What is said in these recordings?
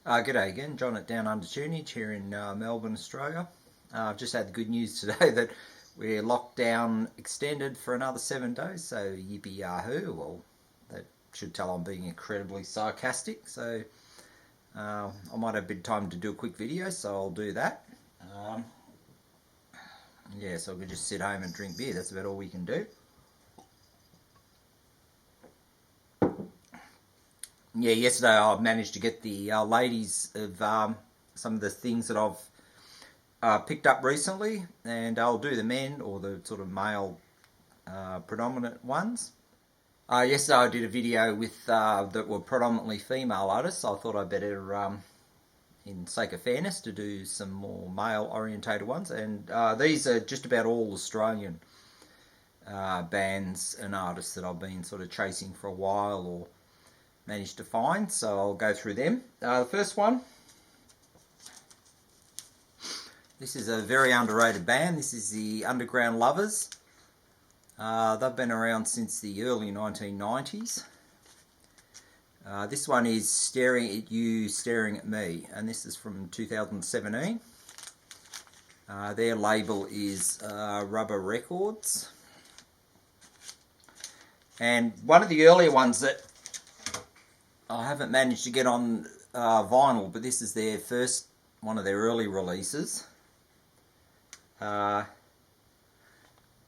G'day again, John at Down Under Tunage here in Melbourne, Australia. I've just had the good news today that we're locked down extended for another 7 days, so yippee yahoo. Well, that should tell I'm being incredibly sarcastic, so I might have a bit of time to do a quick video, so I'll do that. Yeah, so we can just sit home and drink beer, that's about all we can do. Yeah, yesterday I managed to get the ladies of some of the things that I've picked up recently, and I'll do the men, or the sort of male predominant ones. Yesterday I did a video with that were predominantly female artists, so I thought I'd better, in sake of fairness, to do some more male orientated ones, and these are just about all Australian bands and artists that I've been sort of chasing for a while, or managed to find, so I'll go through them. The first one, this is a very underrated band. This is the Underground Lovers. They've been around since the early 1990s. This one is Staring at You, Staring at Me, and this is from 2017. Their label is Rubber Records. And one of the earlier ones that I haven't managed to get on vinyl, but this is their first, one of their early releases. Yeah,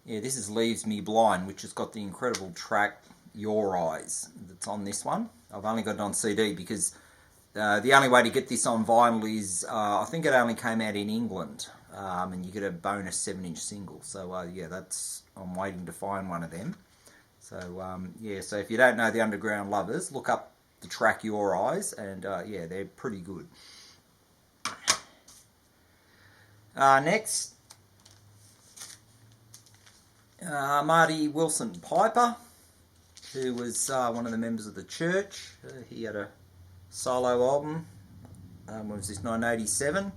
this is Leaves Me Blind, which has got the incredible track Your Eyes that's on this one. I've only got it on CD because the only way to get this on vinyl is, I think it only came out in England, and you get a bonus 7-inch single. So yeah, I'm waiting to find one of them. So yeah, so if you don't know the Underground Lovers, look up the track Your Eyes, and yeah, they're pretty good. Next, Marty Wilson-PIPER, who was one of the members of the Church. He had a solo album, what was this, 1987,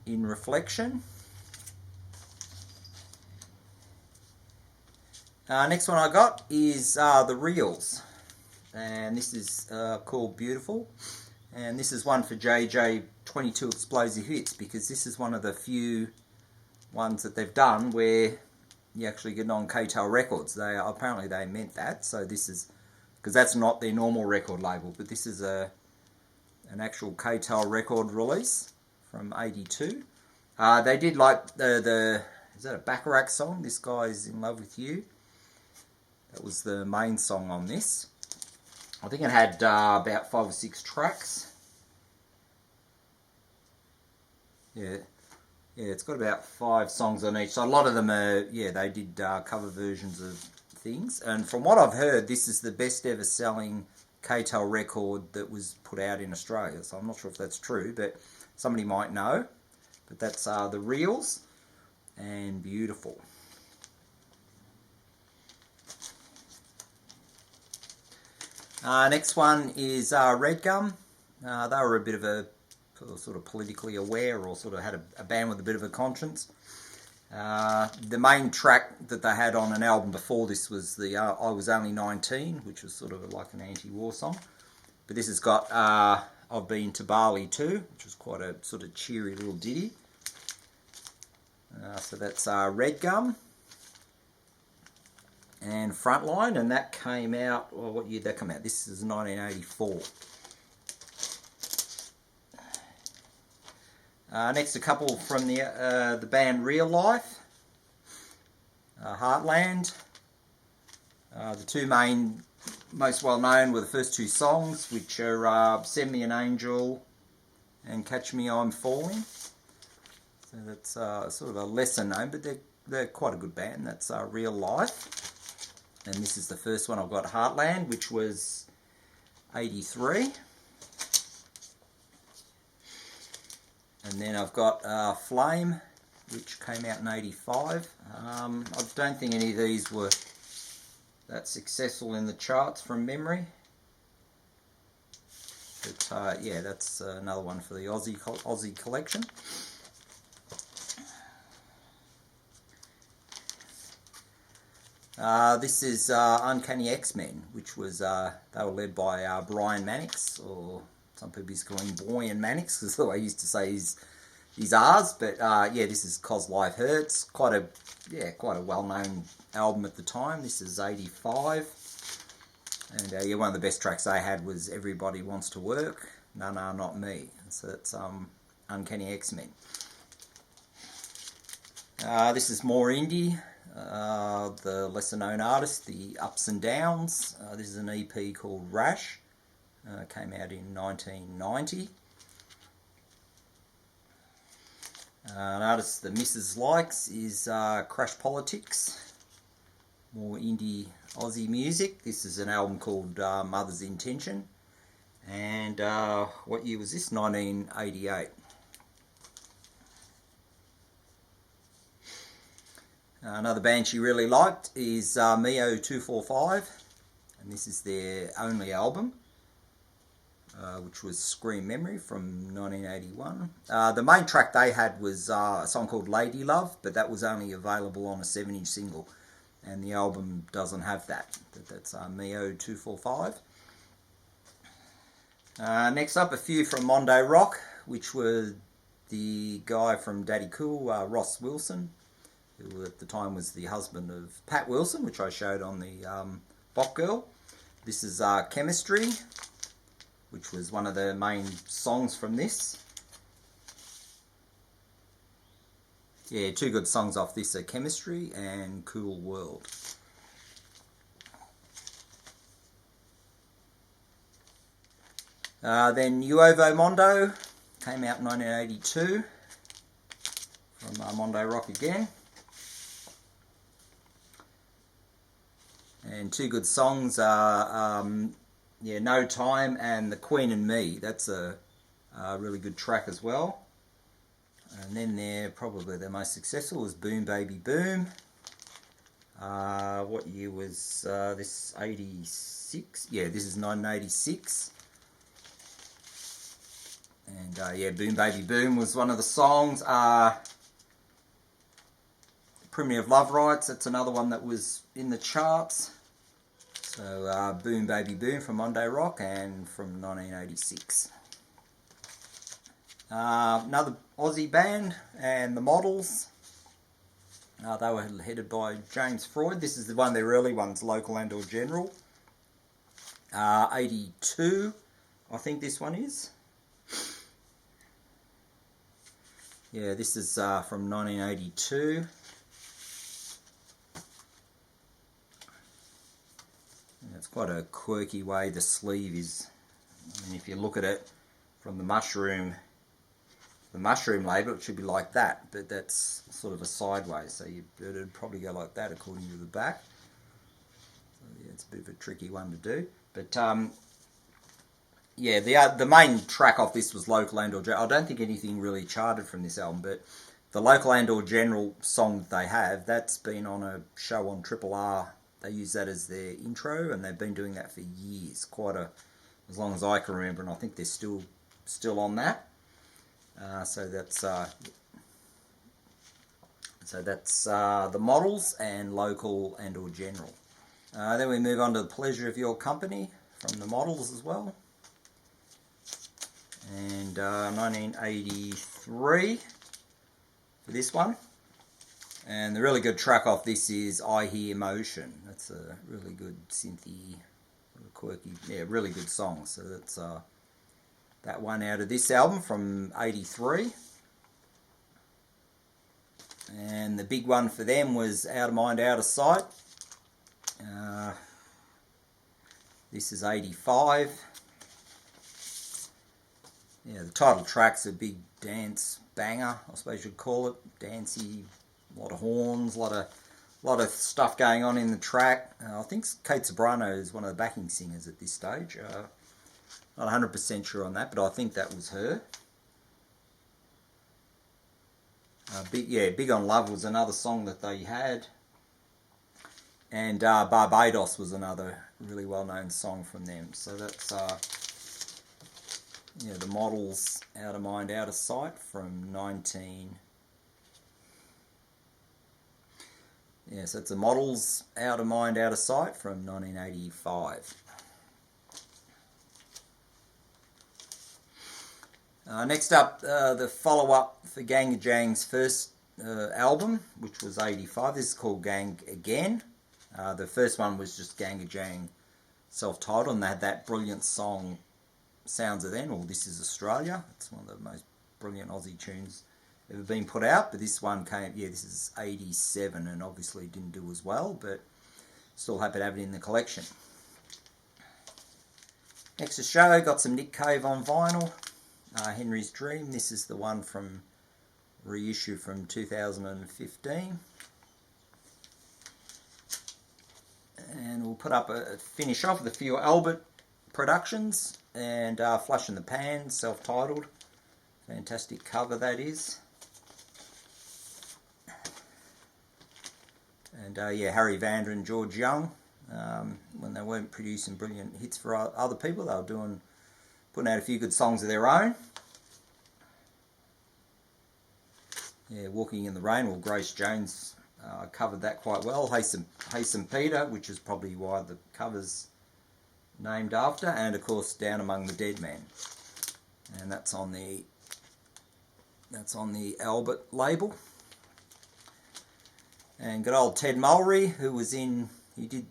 In Reflection. Next one I got is the Reels, and this is called Beautiful, and this is one for JJ 22 Explosive Hits, because this is one of the few ones that they've done where you actually get on K-TEL records. Apparently they meant that, so this is, because that's not their normal record label, but this is an actual K-TEL record release from '82. They did like is that a Bacharach song, This Guy's in Love with You? That was the main song on this. I think it had about 5 or 6 tracks. Yeah, it's got about 5 songs on each. So a lot of them are, yeah, they did cover versions of things. And from what I've heard, this is the best ever selling K-TEL record that was put out in Australia. So I'm not sure if that's true, but somebody might know. But that's the Reels and Beautiful. Next one is REDGUM. They were a bit of a sort of politically aware, or sort of had a band with a bit of a conscience. The main track that they had on an album before this was the I Was Only 19, which was sort of like an anti-war song. But this has got I've Been to Bali Too, which was quite a sort of cheery little ditty. So that's REDGUM. And Frontline, and that came out, well, what year did that come out? This is 1984. Next, a couple from the band Real Life, Heartland. The two most well known were the first 2 songs, which are Send Me an Angel and Catch Me I'm Falling. So that's sort of a lesser known, but they're quite a good band. That's Real Life. And this is the first one I've got, Heartland, which was 83. And then I've got Flame, which came out in 85. I don't think any of these were that successful in the charts from memory. But yeah, that's another one for the Aussie collection. This is Uncanny X-Men, which was, they were led by Brian Mannix, or some people used to call him Boy and Mannix, because the way I used to say his R's. But yeah, this is 'Cause Life Hurts. Quite a well-known album at the time. This is 85. And yeah, one of the best tracks they had was Everybody Wants to Work. No, not me. So it's Uncanny X-Men. This is more indie. The lesser known artist, the Ups and Downs. This is an EP called RASH. Came out in 1990. An artist the Mrs. likes is Crash Politics. More indie Aussie music. This is an album called Mother's Intention. And what year was this? 1988. Another band she really liked is Mio 245, and this is their only album, which was Scream Memory from 1981. The main track they had was a song called Lady Love, but that was only available on a 7-inch single, and the album doesn't have that. That's Mio 245. Next up, a few from Mondo Rock, which were the guy from Daddy Cool, Ross Wilson, who at the time was the husband of Pat Wilson, which I showed on the Bok Girl. This is Chemistry, which was one of the main songs from this. Yeah, two good songs off this are Chemistry and Cool World. Then NUOVO Mondo came out in 1982 from Mondo Rock again. And two good songs are yeah, No Time and The Queen and Me. That's a really good track as well. And then probably their most successful was Boom Baby Boom. What year was this? 86? Yeah, this is 1986. And yeah, Boom Baby Boom was one of the songs. Primitive Love Rights, that's another one that was in the charts. So Boom Baby Boom from Mondo Rock and from 1986. Another Aussie band, and the Models. They were headed by James Freud. This is one of their early ones, Local and or General. 82, I think this one is. Yeah, this is from 1982. It's quite a quirky way the sleeve is. I mean, if you look at it from the mushroom label, it should be like that, but that's sort of a sideways, so it'd probably go like that according to the back. So yeah, it's a bit of a tricky one to do. But yeah, the main track off this was Local and or General. I don't think anything really charted from this album, but the Local and or General song that they have, that's been on a show on Triple R. They use that as their intro, and they've been doing that for years, as long as I can remember, and I think they're still on that. So that's the Models and Local and or General. Then we move on to The Pleasure of Your Company from the Models as well. And 1983 for this one. And the really good track off this is I Hear Motion. That's a really good synthy, quirky, yeah, really good song. So that's that one out of this album from 83. And the big one for them was Out of Mind, Out of Sight. This is 85. Yeah, the title track's a big dance banger, I suppose you'd call it. Dancey, a lot of horns, a lot of stuff going on in the track. I think Kate Sobrano is one of the backing singers at this stage. Not 100% sure on that, but I think that was her. Big on Love was another song that they had. And Barbados was another really well-known song from them. So that's the Models, Out of Mind, Out of Sight from 19... Yeah, so it's the Models, Out of Mind, Out of Sight from 1985. Next up, the follow-up for GANGGAJANG's first album, which was 85. This is called GANGGAGAIN. The first one was just GANGGAJANG self-titled, and they had that brilliant song, Sounds of Then, or This Is Australia. It's one of the most brilliant Aussie tunes ever been put out, but this one came, this is 87, and obviously didn't do as well, but still happy to have it in the collection. Next to show, got some Nick Cave on vinyl, Henry's Dream. This is the one from reissue from 2015. And we'll put up a finish off with a few Albert productions, and Flush in the Pan, self-titled. Fantastic cover that is. And Harry Vander and George Young, when they weren't producing brilliant hits for other people, they were putting out a few good songs of their own. Walking in the Rain, well, Grace Jones covered that quite well. Hey St. Peter, which is probably why the cover's named after, and of course Down Among the Dead Men, and that's on the Albert label. And good old Ted Mulry, who was he did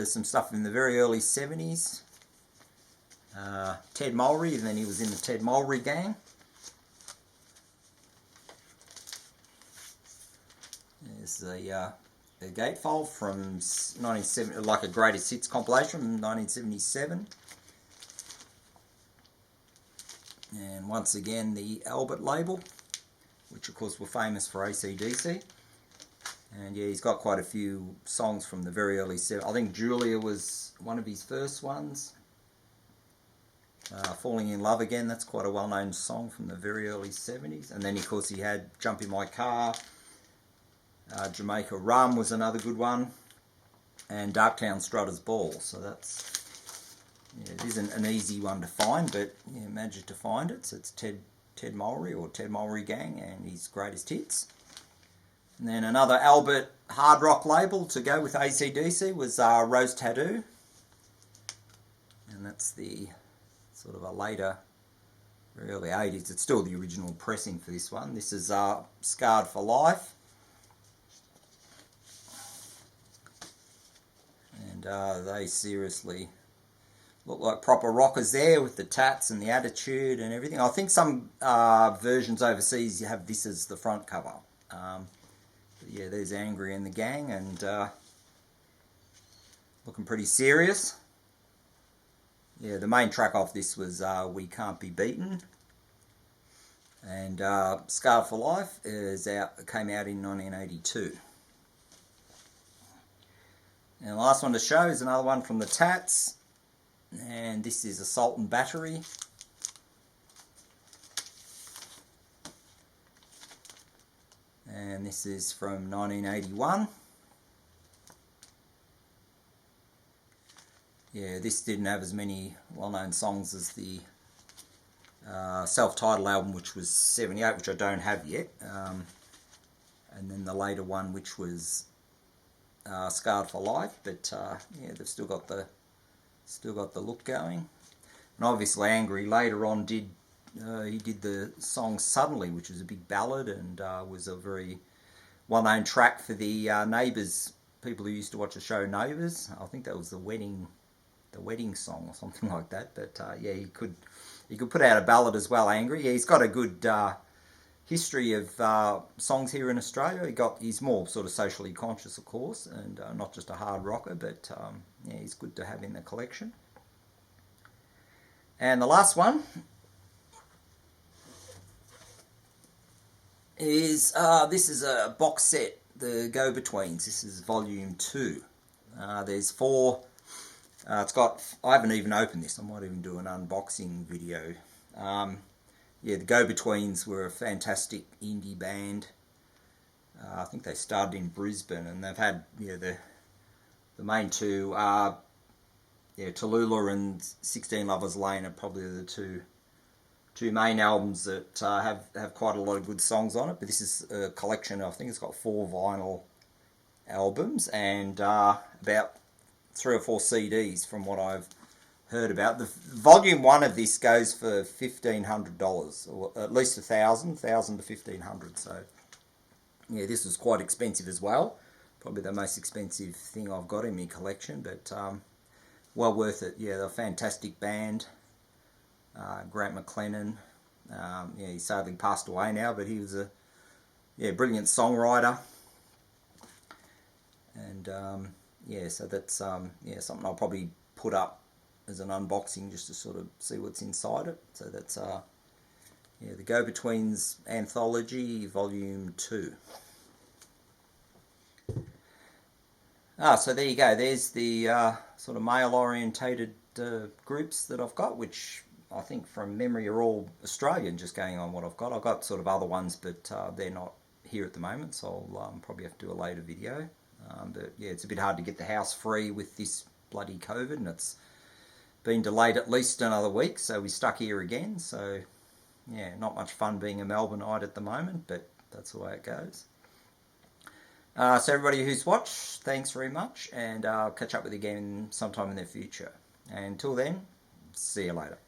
some stuff in the very early 70s. Ted Mulry, and then he was in the Ted Mulry Gang. There's a gatefold from 1970, like a greatest hits compilation from 1977. And once again the Albert label, which of course were famous for AC/DC. And he's got quite a few songs from the very early 70s. I think Julia was one of his first ones. Falling in Love Again, that's quite a well-known song from the very early 70s. And then of course he had Jump in My Car, Jamaica Rum was another good one, and Darktown Strutter's Ball. So it isn't an easy one to find, but managed to find it. So it's Ted Mulry, or Ted Mulry Gang, and his greatest hits. And then another Albert hard rock label to go with AC/DC was Rose Tattoo, and that's the sort of a later, very early 80s. It's still the original pressing for this one. This is Scarred for Life. And they seriously look like proper rockers there, with the tats and the attitude and everything. I think some versions overseas you have this as the front cover. But there's Angry and the Gang, and looking pretty serious. The main track off this was We Can't Be Beaten. And Scarred for Life came out in 1982. And the last one to show is another one from the Tats, and this is Assault and Battery. And this is from 1981. This didn't have as many well-known songs as the self-titled album, which was 78, which I don't have yet. And then the later one, which was Scarred for Life, but they've still got the look going. And obviously Angry later on did the song Suddenly, which was a big ballad, and was a very well-known track for the Neighbours, people who used to watch the show Neighbours. I think that was the wedding song or something like that. But he could put out a ballad as well, Angry. He's got a good history of songs here in Australia. He's more sort of socially conscious, of course, and not just a hard rocker, but he's good to have in the collection. And the last one is this is a box set, the Go-Betweens. This is volume 2. There's 4. I haven't even opened this. I might even do an unboxing video. The Go-Betweens were a fantastic indie band. I think they started in Brisbane, and they've had the main two are Tallulah and 16 Lovers Lane are probably the two main albums that have quite a lot of good songs on it. But this is a collection. I think it's got 4 vinyl albums and about 3 or 4 CDs from what I've heard about. The volume 1 of this goes for $1,500, or at least $1,000 to $1,500. So yeah, this was quite expensive as well. Probably the most expensive thing I've got in my collection, but well worth it. Yeah, they're a fantastic band. Grant McLennan. Yeah, he sadly passed away now, but he was a brilliant songwriter. And yeah, so that's something I'll probably put up as an unboxing just to sort of see what's inside it. So that's the Go-Betweens Anthology Volume 2. So there you go. There's the sort of male-orientated groups that I've got, which I think from memory are all Australian, just going on what I've got. I've got sort of other ones, but they're not here at the moment, so I'll probably have to do a later video. But yeah, it's a bit hard to get the house free with this bloody COVID, and it's been delayed at least another week, so we're stuck here again. So yeah, not much fun being a Melbourneite at the moment, but that's the way it goes. So everybody who's watched, thanks very much, and I'll catch up with you again sometime in the future. And until then, see you later.